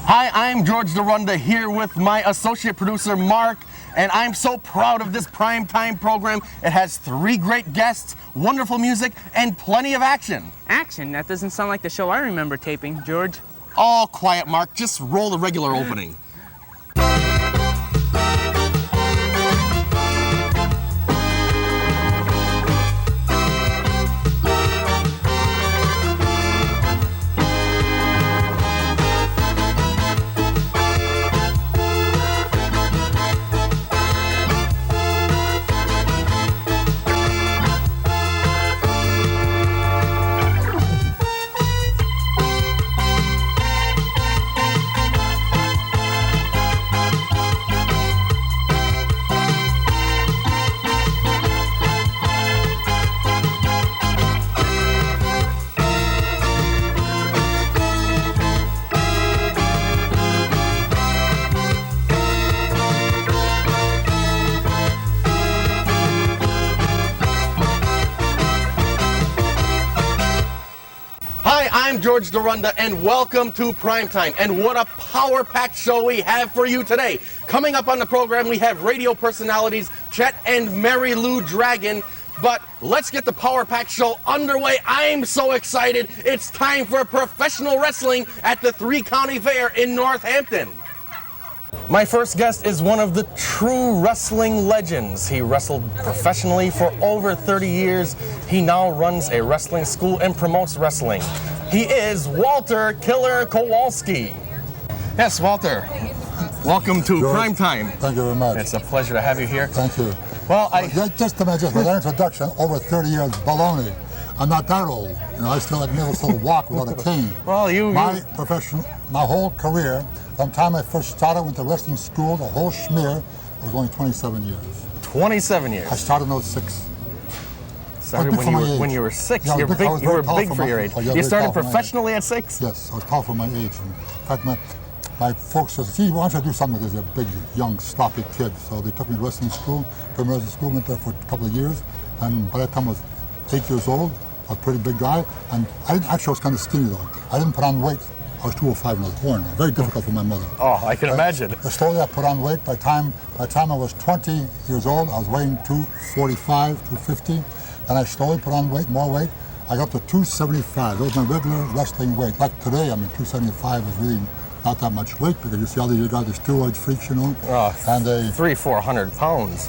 Hi, I'm George Derunda here with my associate producer, Mark, and I'm so proud of this primetime program. It has 3 great guests, wonderful music, and plenty of action. Action? That doesn't sound like the show I remember taping, George. All quiet, Mark. Just roll the regular opening. Hi, I'm George Derunda, and welcome to Primetime. And what a power-packed show we have for you today. Coming up on the program, we have radio personalities CHET and Mary Lou Dragon. But let's get the power-packed show underway. I'm so excited. It's time for professional wrestling at the 3-County Fair in Northampton. My first guest is one of the true wrestling legends. He wrestled professionally for over 30 years. He now runs a wrestling school and promotes wrestling. He is Walter Killer Kowalski. Yes, Walter. Welcome to George, Primetime. Thank you very much. It's a pleasure to have you here. Thank you. Well, just with that introduction, over 30 years, baloney. I'm not that old. You know, I still walk without a cane. Well, my profession, my whole career, from the time I first started, went to wrestling school, the whole schmear, was only 27 years. 27 years. I started in 06. Started when you were 6. Yeah, you were big for your age. You started professionally at 6? Yes, I was tall for my age. In fact, my folks said, gee, why don't you do something with this? A big, young, sloppy kid. So they took me to wrestling school. Wrestling school, went there for a couple of years. And by that time I was 8 years old. I was a pretty big guy. And I was kind of skinny though. I didn't put on weight. I was 205 when I was born. Very difficult for my mother. Oh, I can imagine. Slowly I put on weight. By the time I was 20 years old, I was weighing 245, 250. And I slowly put on weight, more weight. I got up to 275. That was my regular wrestling weight. Like today, 275 is really not that much weight because you see all these guys, the steroid freaks, you know. And 300-400 pounds.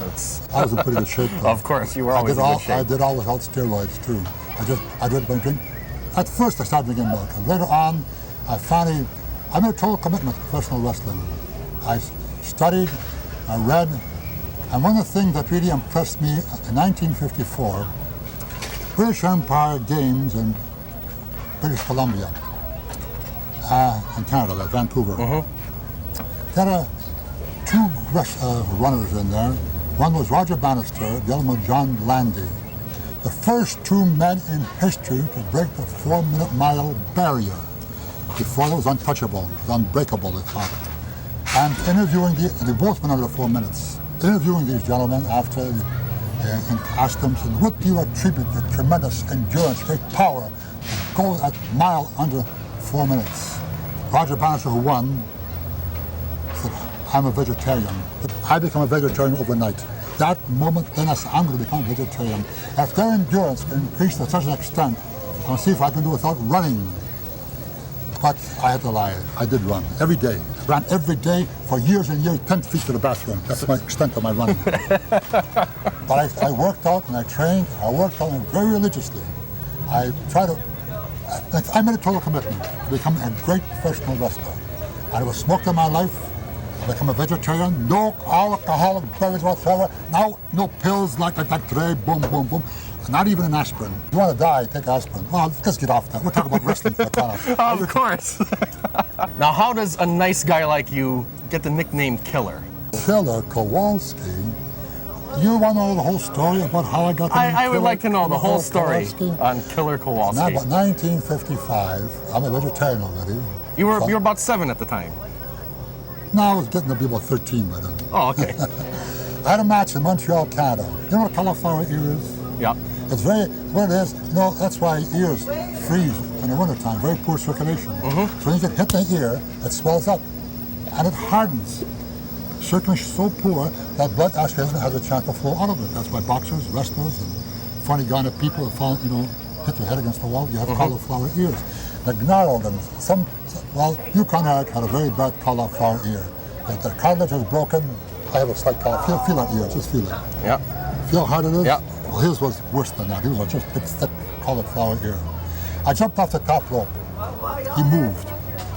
I was in pretty good shape though. Of course, you were always in good shape. I did all without steroids too. I did drink. At first I started drinking milk. And later on, I made a total commitment to professional wrestling. I studied, I read, and one of the things that really impressed me in 1954, British Empire Games in British Columbia, in Canada, Vancouver. There are 2 runners in there. One was Roger Bannister, the other was John Landy. The first 2 men in history to break the 4-minute mile barrier. Before it was untouchable, it was unbreakable, they thought. And interviewing they both went under 4 minutes. Interviewing these gentlemen after and asked them, what do you attribute your tremendous endurance, great power, to go that mile under 4 minutes? Roger Bannister, who won, said, I'm a vegetarian. I become a vegetarian overnight. That moment, then I said, I'm going to become a vegetarian. If their endurance can increase to such an extent, I'll see if I can do it without running. But I had to lie. I did run every day. I ran every day for years and years, 10 feet to the bathroom. That's my extent of my running. But I worked out and I trained. I worked out very religiously. I made a total commitment to become a great professional wrestler. I never smoked in my life. I became a vegetarian. No alcoholic beverages whatsoever. Now, no pills like that today. Boom, boom, boom. Not even an aspirin. If you want to die, take aspirin. Well, let's get off that. We'll talk about wrestling for a time. Of course. Now, how does a nice guy like you get the nickname Killer? Killer Kowalski? You want to know the whole story about how I got the name I would like to know the whole story Kowalski? on Killer Kowalski. Now, about 1955, I'm a vegetarian already. You were about 7 at the time. No, I was getting to be about 13 by then. Oh, okay. I had a match in Montreal, Canada. You know what a cauliflower ear is? Yeah. It's what it is, that's why ears freeze in the wintertime, very poor circulation. So when you get hit in the ear, it swells up and it hardens. Circulation is so poor that blood actually has a chance to flow out of it. That's why boxers, wrestlers, and funny kind of people that fall, hit their head against the wall, you have cauliflower ears. Like gnarled and Yukon Eric had a very bad cauliflower ear. The cartilage was broken. I have a slight cauliflower. Feel that ear, just feel it. Yeah. Feel how hard it is? Yeah. Well, his was worse than that. He was just big, thick cauliflower ear. I jumped off the top rope. He moved.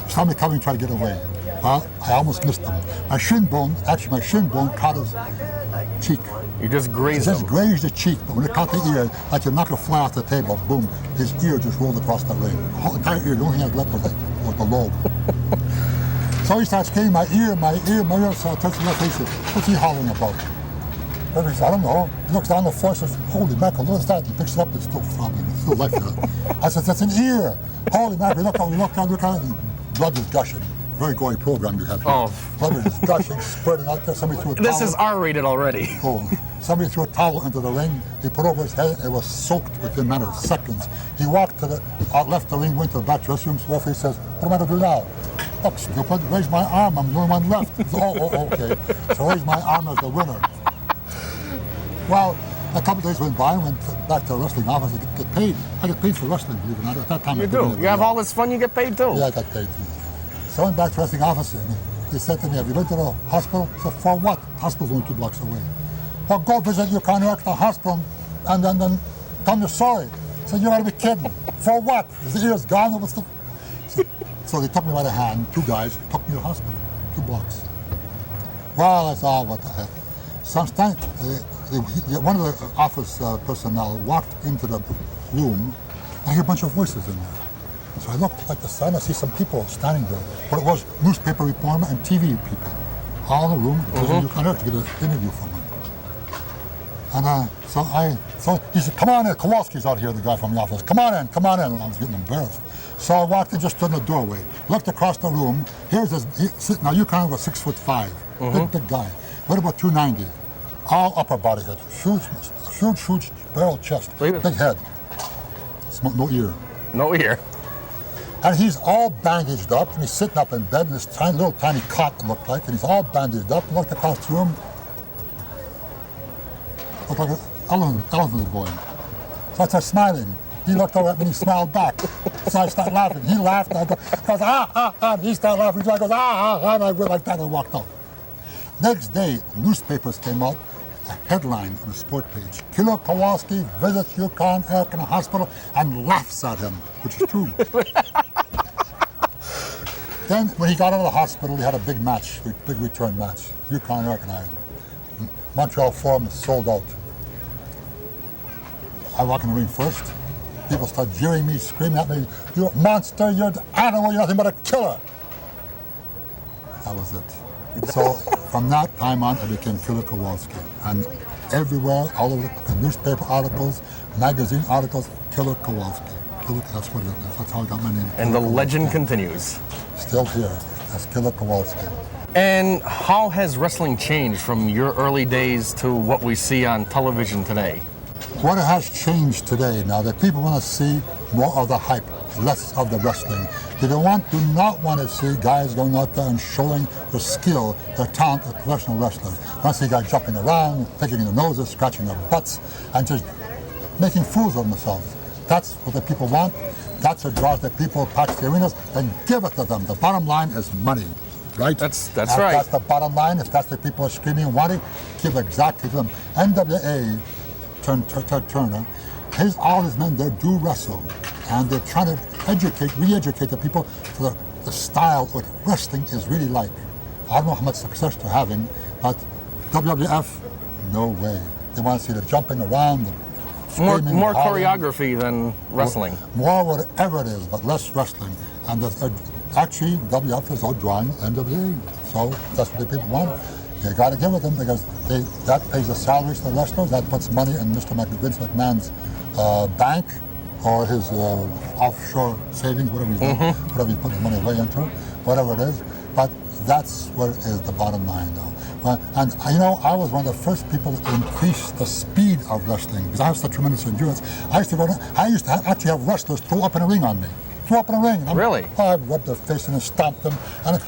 He saw me coming, tried to get away. Well, I almost missed him. My shin bone caught his cheek. You just grazed him. Just grazed the cheek, but when it caught the ear, like you knock a fly off the table, boom, his ear just rolled across the ring. The whole entire ear, the only thing I had left was the lobe. So he starts screaming, my ear. So I touch the left face, he says, what's he hollering about? He says, I don't know. He looks down the floor and says, holy mackerel, what is that? He picks it up, it's still throbbing, it's still like that. I said, that's an ear. Holy mackerel, look out, and blood is gushing. Very gory program you have here. Oh. Blood is gushing, spurting out there. Somebody threw a towel. This is R-rated already. Oh. Somebody threw a towel into the ring. He put over his head. It was soaked within a matter of seconds. He walked left the ring, went to the back restroom. The referee says, what am I going to do now? Look, stupid, raise my arm. I'm the only one left. He said, okay. So raise my arm as the winner. Well, a couple of days went by. I went back to the wrestling office to get paid. I get paid for wrestling, believe it or not. At that time, You do. You have all this fun, you get paid too. Yeah, I got paid. So I went back to the wrestling office and they said to me, have you been to the hospital? I said, for what? The hospital's only 2 blocks away. Well, go visit your contract at the hospital and then tell me you're sorry. I said, you gotta be kidding. For what? His ear's gone? So they took me by the hand, 2 guys, took me to the hospital, 2 blocks. Well, I thought, what the heck. Sometime, one of the office personnel walked into the room and I hear a bunch of voices in there. So I looked like the sun, I see some people standing there. But it was newspaper reporter and TV people. All in the room, to get an interview from him. And so he said, come on in, Kowalski's out here, the guy from the office. Come on in. And I was getting embarrassed. So I walked in, just stood in the doorway, looked across the room. Here's this, now Yukon was 6'5", big guy. What about 290? All upper body hit, huge barrel chest, big head, no ear. No ear. And he's all bandaged up, and he's sitting up in bed in this little tiny cot, it looked like, and he's all bandaged up, and looked across the room. Looked like an elephant was going. So I started smiling. He looked over at me and he smiled back. So I started laughing. He laughed, and I goes, and he started laughing. So I goes, and I went like that and walked out. Next day, newspapers came out, a headline on the sport page. Killer Kowalski visits Yukon Eric in a hospital and laughs at him, which is true. Then, when he got out of the hospital, he had a big match, big return match. Yukon Eric and I. Montreal Forum is sold out. I walk in the ring first. People start jeering me, screaming at me, you're a monster, you're an animal, you're nothing but a killer. That was it. So from that time on, I became Killer Kowalski. And everywhere, all over the newspaper articles, magazine articles, Killer Kowalski. That's what it is. That's how I got my name. And the legend continues. Still here. That's Killer Kowalski. And how has wrestling changed from your early days to what we see on television today? What has changed today now that people want to see more of the hype, less of the wrestling. They do not want to see guys going out there and showing their skill, their talent as professional wrestlers. They want to see guys jumping around, picking their noses, scratching their butts, and just making fools of themselves. That's what the people want. That's what draws the people pack the arenas and give it to them. The bottom line is money. Right? That's right. That's the bottom line. If that's the people are screaming and wanting, give exactly to them. NWA, Turner, all his men there do wrestle. And they're trying to re-educate the people to the style of what wrestling is really like. I don't know how much success they're having, but WWF, no way. They want to see the jumping around, the screaming, more choreography than wrestling. More whatever it is, but less wrestling. And actually, WWF is outdrawing NWA. So that's what the people want. You got to give it them because that pays the salaries to the wrestlers. That puts money in Mr. Vince McMahon's bank or his offshore savings, whatever he's doing, whatever he's putting the money away into, whatever it is. But that's what is the bottom line now. And I was one of the first people to increase the speed of wrestling because I have such tremendous endurance. I used to actually have wrestlers throw up in a ring on me. throw up in the ring. Really? I rubbed their face and stomped them. And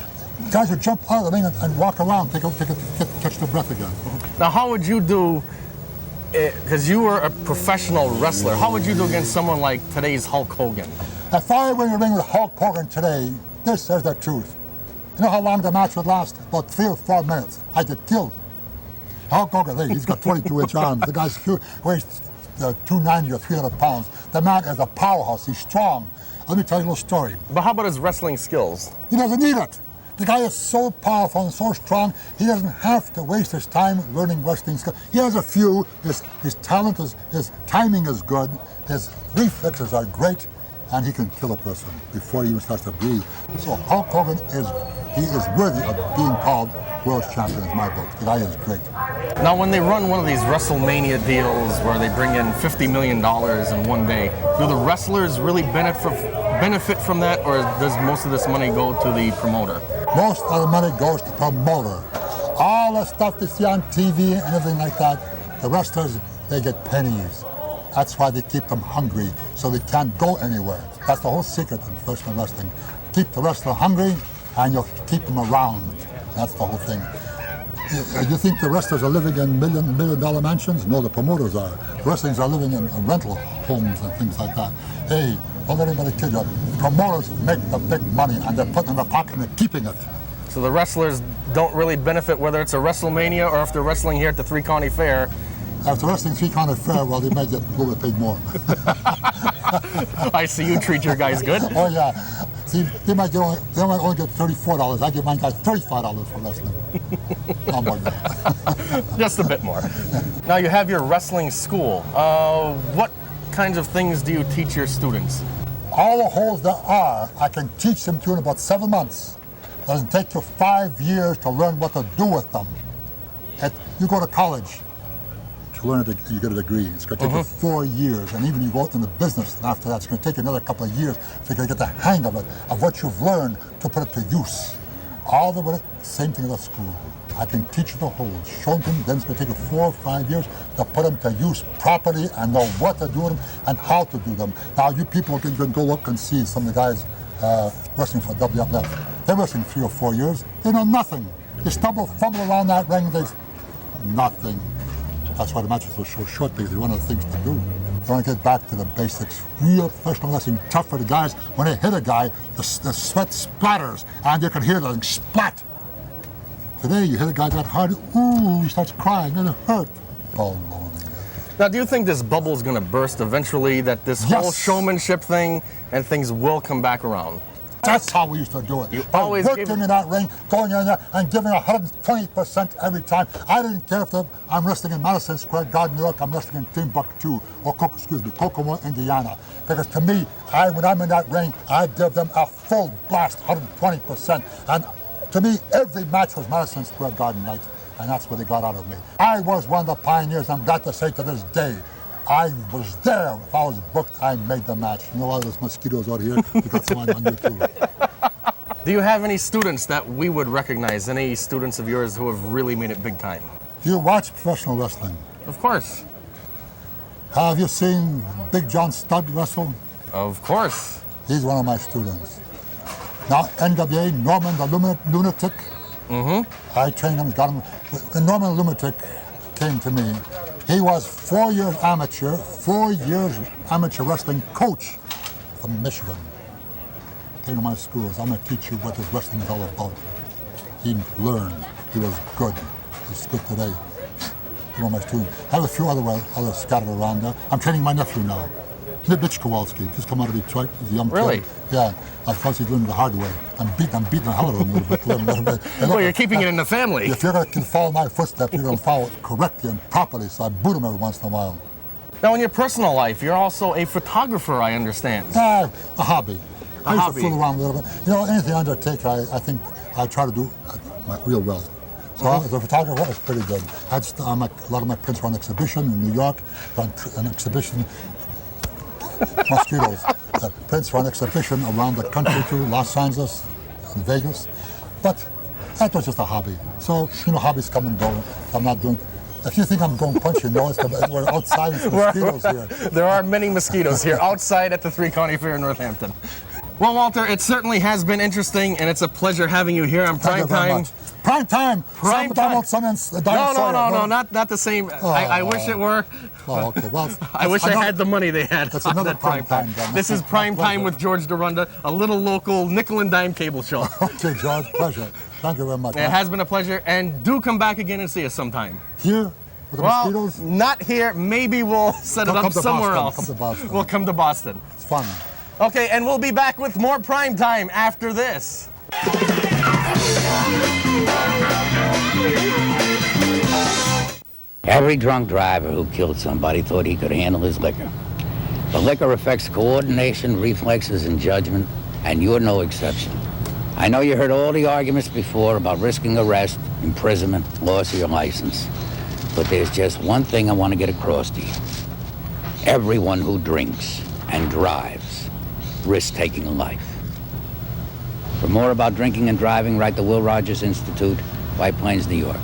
guys would jump out of the ring and walk around, catch their breath again. Now, how would you do, because you were a professional wrestler, how would you do against someone like today's Hulk Hogan? If I were in the ring with Hulk Hogan today, this is the truth. You know how long the match would last? About 3 or 4 minutes. I'd get killed. Hulk Hogan, hey, he's got 22-inch arms. The guy's huge, weighs 290 or 300 pounds. The man is a powerhouse. He's strong. Let me tell you a little story. But how about his wrestling skills? He doesn't need it. The guy is so powerful and so strong, he doesn't have to waste his time learning wrestling skills. He has a few. His talent is, his timing is good. His reflexes are great, and he can kill a person before he even starts to breathe. So Hulk Hogan is worthy of being called world champion in my book. The guy is great. Now, when they run one of these WrestleMania deals where they bring in $50 million in one day, do the wrestlers really benefit from that, or does most of this money go to the promoter? Most of the money goes to the promoter. All the stuff they see on TV and everything like that, the wrestlers, they get pennies. That's why they keep them hungry, so they can't go anywhere. That's the whole secret in professional wrestling. Keep the wrestler hungry, and you'll keep them around. That's the whole thing. You think the wrestlers are living in million-dollar mansions? No, the promoters are. The wrestlers are living in rental homes and things like that. Hey, don't let anybody kid you. The promoters make the big money, and they're putting it in their pocket and they're keeping it. So the wrestlers don't really benefit whether it's a WrestleMania or if they're wrestling here at the Three County Fair. If they're wrestling Three County Fair, well, they might get a little bit paid more. I see you treat your guys good. Oh, yeah. See, they might only get $34. I give my guys $35 for wrestling. Not more than that. Just a bit more. Now you have your wrestling school. What kinds of things do you teach your students? All the holes there are, I can teach them to in about 7 months. It doesn't take you 5 years to learn what to do with them. You go to college to learn it, you get a degree. It's going to take you 4 years, and even you go out in the business, and after that, it's going to take you another couple of years so you can get the hang of it, of what you've learned, to put it to use. All the way, same thing at the school. I can teach you the holes, show them, then it's going to take you 4 or 5 years to put them to use properly and know what to do with them and how to do them. Now, you people can go look and see some of the guys wrestling for WWF. They're wrestling 3 or 4 years. They know nothing. They fumble around that ring, they nothing. That's why the matches are so short, because they're one of the things to do. They want to get back to the basics. Real professional wrestling, tough for the guys. When they hit a guy, the sweat splatters, and you can hear the splat. Today, you hit a guy that hard, ooh, he starts crying, and it hurt. Baloney. Now, do you think this bubble is going to burst eventually, that this whole showmanship thing and things will come back around? That's how we used to do it. You always working in that ring, going in there and giving 120% every time. I didn't care if I'm wrestling in Madison Square Garden, New York, I'm wrestling in Timbuktu, or Kokomo, Indiana. Because to me, when I'm in that ring, I give them a full blast, 120%. And to me, every match was Madison Square Garden night, and that's what they got out of me. I was one of the pioneers, I'm glad to say to this day. I was there. If I was booked, I made the match. You know all those mosquitoes out here? We got some on YouTube. Do you have any students that we would recognize? Any students of yours who have really made it big time? Do you watch professional wrestling? Of course. Have you seen Big John Studd wrestle? Of course. He's one of my students. Now, NWA, Norman the Lunatic. I trained him, got him. When Norman the Lunatic came to me, he was 4 years amateur wrestling coach from Michigan. Came to my schools. I'm going to teach you what this wrestling is all about. He learned. He was good. He's good today. He's one of my students. I have a few others scattered around there. I'm training my nephew now. Mitch KOWALSKI, just come out of Detroit. He's a young kid. Yeah. Of course, he's learning the hard way. I'm beating the hell out of him a little bit. Well, you're keeping it in the family. If you're going to follow my footsteps, you're going to follow it correctly and properly, so I boot him every once in a while. Now, in your personal life, you're also a photographer, I understand. A hobby. I used to fool around a little bit. You know, anything I undertake, I think I try to do real well. So as a photographer, it's pretty good. A lot of my prints were on exhibition in New York, on an exhibition. Mosquitoes. The prints were on exhibition around the country too, Los Angeles and Vegas. But that was just a hobby. So, you know, hobbies come and go. I'm not doing. If you think I'm going punching, no, we're outside with mosquitoes here. There are many mosquitoes here outside at the Three County Fair in Northampton. Well, Walter, it certainly has been interesting, and it's a pleasure having you here on Prime Time. Prime Time. Prime Time. No, not the same. Oh. I wish it were. Oh, okay. Well, I wish I had the money they had. That's on another that Prime Time. then. This is Prime Time with George Durunda, a little local nickel and dime cable show. Okay, George, pleasure. Thank you very much. It has been a pleasure, and do come back again and see us sometime. Here with the mosquitoes? Not here. Maybe we'll set it up somewhere else. Come to Boston. We'll come to Boston. It's fun. Okay, and we'll be back with more Prime Time after this. Every drunk driver who killed somebody thought he could handle his liquor. But liquor affects coordination, reflexes, and judgment, and you're no exception. I know you heard all the arguments before about risking arrest, imprisonment, loss of your license. But there's just one thing I want to get across to you. Everyone who drinks and drives risks taking a life. For more about drinking and driving, write the Will Rogers Institute, White Plains, New York.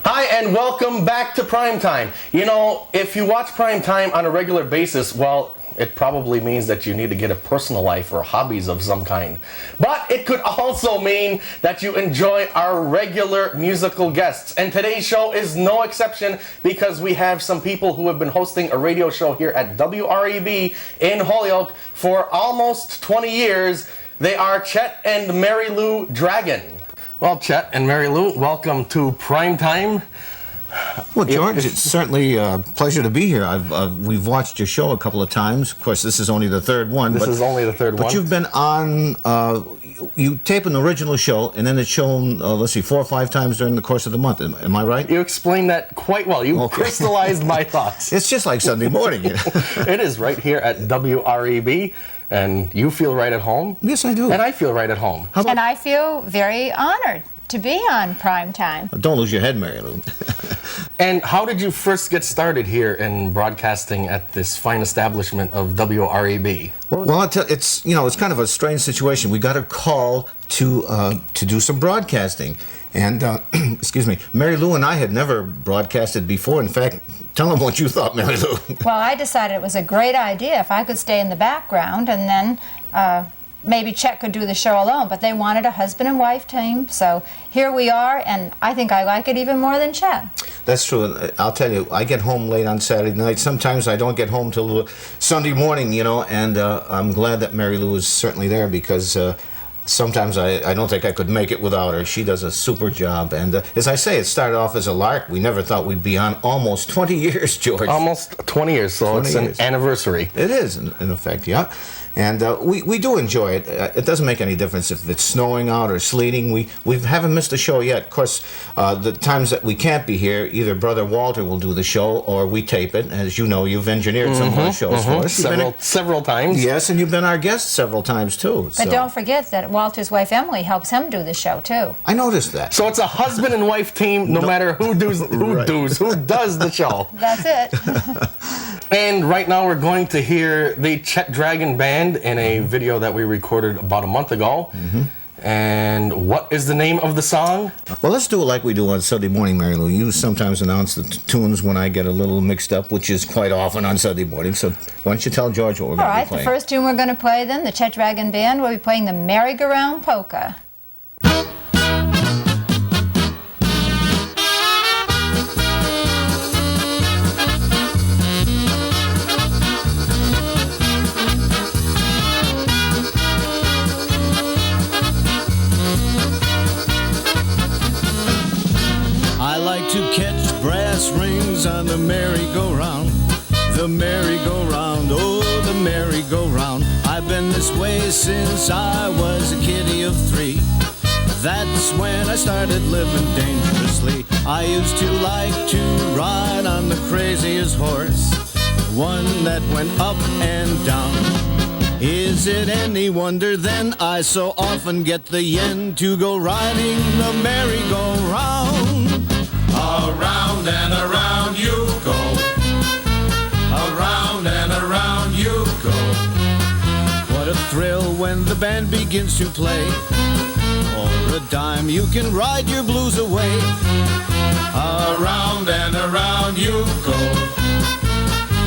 Hi, and welcome back to Prime Time. You know, if you watch Prime Time on a regular basis, well, it probably means that you need to get a personal life or hobbies of some kind. But it could also mean that you enjoy our regular musical guests. And today's show is no exception because we have some people who have been hosting a radio show here at WREB in Holyoke for almost 20 years. They are Chet and Mary Lou Dragon. Well, Chet and Mary Lou, welcome to Prime Time. Well, George, it's certainly a pleasure to be here. We've watched your show a couple of times. Of course, this is only the third one. This is only the third one. But you've been on, you tape an original show, and then it's shown, let's see, 4 or 5 times during the course of the month. Am I right? You explained that quite well. You crystallized my thoughts. It's just like Sunday morning. It is right here at WREB. And you feel right at home? Yes, I do. And I feel right at home. And I feel very honored to be on Prime Time. Don't lose your head, Mary Lou. And how did you first get started here in broadcasting at this fine establishment of WREB? Well, it's kind of a strange situation. We got a call to do some broadcasting, and excuse me, Mary Lou and I had never broadcasted before. In fact, tell them what you thought, Mary Lou. Well, I decided it was a great idea if I could stay in the background, and then maybe Chet could do the show alone, but they wanted a husband and wife team, so here we are, and I think I like it even more than Chet. That's true. I'll tell you, I get home late on Saturday night. Sometimes I don't get home till Sunday morning, and I'm glad that Mary Lou is certainly there because sometimes I don't think I could make it without her. She does a super job, and as I say, it started off as a lark. We never thought we'd be on almost 20 years, George. Almost 20 years, so 20 it's years. An anniversary. It is, in effect, yeah. And we do enjoy it. It doesn't make any difference if it's snowing out or sleeting. We haven't missed a show yet. Of course, the times that we can't be here, either Brother Walter will do the show or we tape it. As you know, you've engineered some of the shows for us. Several times. Yes, and you've been our guest several times, too. But don't forget that Walter's wife, Emily, helps him do the show, too. I noticed that. So it's a husband and wife team no matter who does the show. That's it. And right now we're going to hear the Chet Dragon Band in a video that we recorded about a month ago. And what is the name of the song? Well, let's do it like we do on Sunday morning, Mary Lou. You sometimes announce the tunes when I get a little mixed up, which is quite often on Sunday morning. So why don't you tell George what we're going to be playing? The first tune we're going to play then, the Chet Dragon Band, will be playing the Merry-Go-Round Polka. I like to catch brass rings on the merry-go-round. The merry-go-round, oh, the merry-go-round. I've been this way since I was a kiddie of 3. That's when I started living dangerously. I used to like to ride on the craziest horse, one that went up and down. Is it any wonder then I so often get the yen to go riding the merry-go-round? Around and around you go. Around and around you go. What a thrill when the band begins to play. For a dime you can ride your blues away. Around and around you go.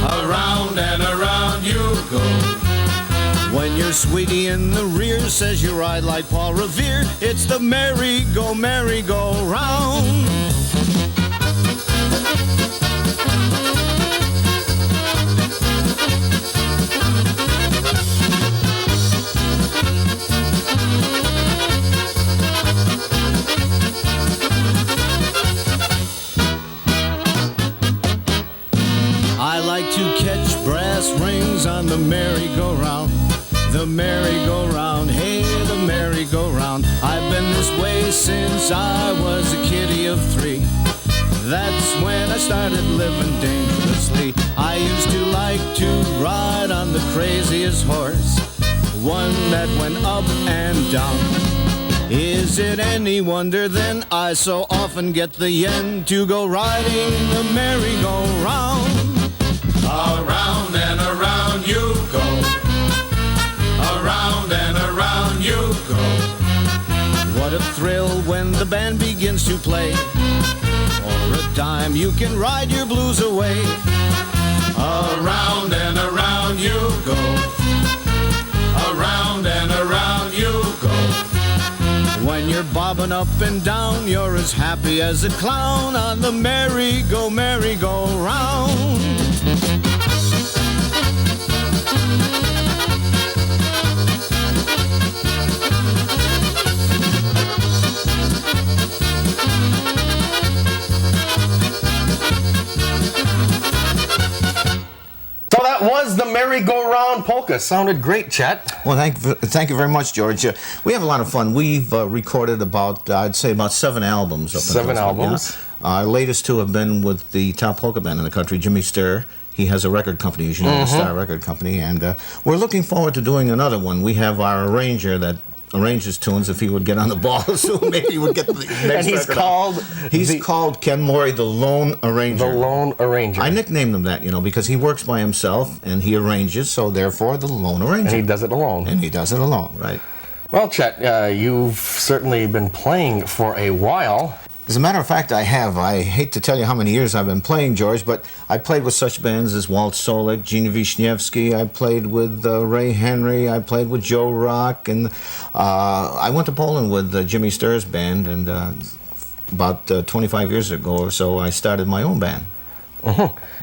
Around and around you go. When your sweetie in the rear says you ride like Paul Revere, it's the merry-go-round. I like to catch brass rings on the merry-go-round. The merry-go-round, hey, the merry-go-round. I've been this way since I was a kiddie of 3. That's when I started living dangerously. I used to like to ride on the craziest horse, one that went up and down. Is it any wonder then I so often get the yen to go riding the merry-go-round? Around and around you go. Around and around you go. What a thrill when the band begins to play. For a dime you can ride your blues away. Around and around you go. Around and around you go. When you're bobbing up and down, you're as happy as a clown on the merry-go-round. So that was the merry-go-round polka. Sounded great, Chet. Well, thank you very much, George. We have a lot of fun. We've recorded I'd say about 7 albums. 7 albums. Our latest 2 have been with the top polka band in the country, Jimmy Sturr. He has a record company, as you know, the Star Record Company, and we're looking forward to doing another one. We have our arranger that arranges tunes. If he would get on the ball soon, maybe he would get the next And he's record. Called Ken Morey the Lone Arranger. The Lone Arranger. I nicknamed him that, because he works by himself and he arranges, so therefore the Lone Arranger. And he does it alone. Right. Well, Chet, you've certainly been playing for a while. As a matter of fact, I have. I hate to tell you how many years I've been playing, George, but I played with such bands as Walt Solik, Gene Wisniewski. I played with Ray Henry. I played with Joe Rock, and I went to Poland with Jimmy Sturr's band, and about 25 years ago or so, I started my own band.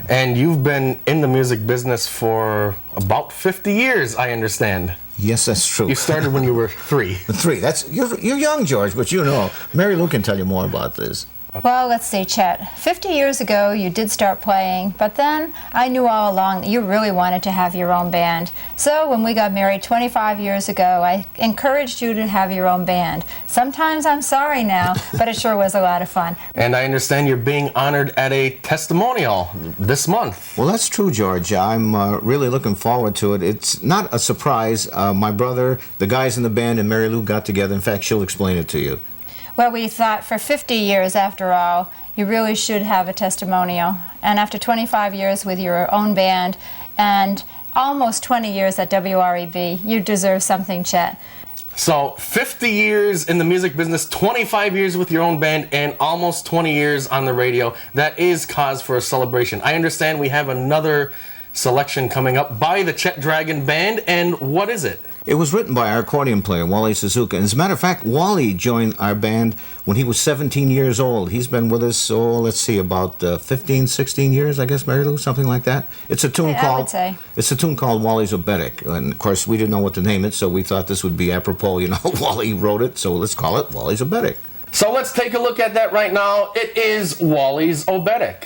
And you've been in the music business for about 50 years, I understand. Yes, that's true. You started when you were 3. 3. You're young, George, but you know. Mary Lou can tell you more about this. Well, let's see, Chet. 50 years ago, you did start playing, but then I knew all along that you really wanted to have your own band. So when we got married 25 years ago, I encouraged you to have your own band. Sometimes I'm sorry now, but it sure was a lot of fun. And I understand you're being honored at a testimonial this month. Well, that's true, George. I'm really looking forward to it. It's not a surprise. My brother, the guys in the band, and Mary Lou got together. In fact, she'll explain it to you. Well, we thought for 50 years, after all, you really should have a testimonial. And after 25 years with your own band and almost 20 years at WREB, you deserve something, Chet. So 50 years in the music business, 25 years with your own band, and almost 20 years on the radio. That is cause for a celebration. I understand we have another selection coming up by the Chet Dragon Band, and what is it? It was written by our accordion player, Wally Suzuka. As a matter of fact, Wally joined our band when he was 17 years old. He's been with us, about 15, 16 years, I guess, Mary Lou, something like that. It's a tune It's a tune called Wally's Obetic. And, of course, we didn't know what to name it, so we thought this would be apropos. Wally wrote it, so let's call it Wally's Obetic. So let's take a look at that right now. It is Wally's Obetic.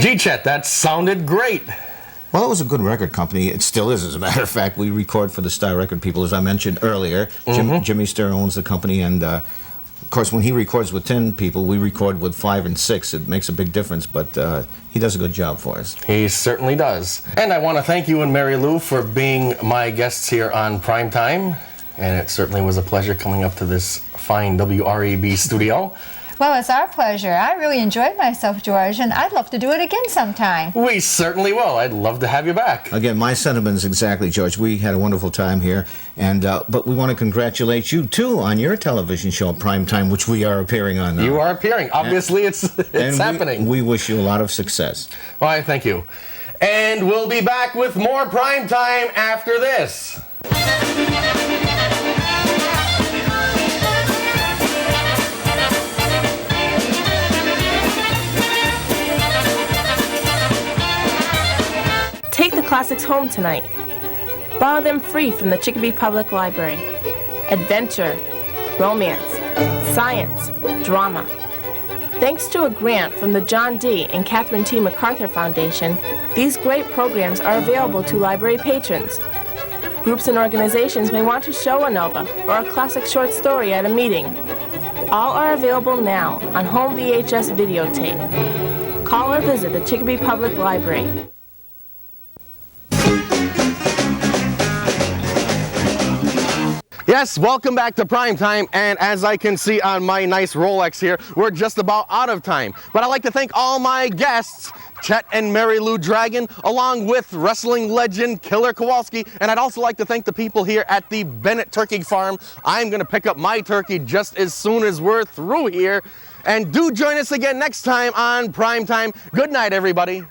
Gee, Chet, that sounded great. Well, it was a good record company. It still is, as a matter of fact. We record for the Star Record people, as I mentioned earlier. Jimmy Sturr owns the company, and of course, when he records with 10 people, we record with 5 and 6. It makes a big difference, but he does a good job for us. He certainly does. And I want to thank you and Mary Lou for being my guests here on Primetime. And it certainly was a pleasure coming up to this fine WREB studio. Well, it's our pleasure. I really enjoyed myself, George, and I'd love to do it again sometime. We certainly will. I'd love to have you back. Again, my sentiments exactly, George. We had a wonderful time here, and but we want to congratulate you, too, on your television show, Primetime, which we are appearing on now. You are appearing. Obviously, it's happening. We wish you a lot of success. Why, thank you. And we'll be back with more Primetime after this. Take the classics home tonight. Borrow them free from the Chicopee Public Library. Adventure, romance, science, drama. Thanks to a grant from the John D. and Catherine T. MacArthur Foundation, these great programs are available to library patrons. Groups and organizations may want to show a nova or a classic short story at a meeting. All are available now on home VHS videotape. Call or visit the Chicopee Public Library. Yes, welcome back to Primetime, and as I can see on my nice Rolex here, we're just about out of time. But I'd like to thank all my guests, Chet and Mary Lou Dragon, along with wrestling legend Killer Kowalski, and I'd also like to thank the people here at the Bennett Turkey Farm. I'm going to pick up my turkey just as soon as we're through here. And do join us again next time on Primetime. Good night, everybody.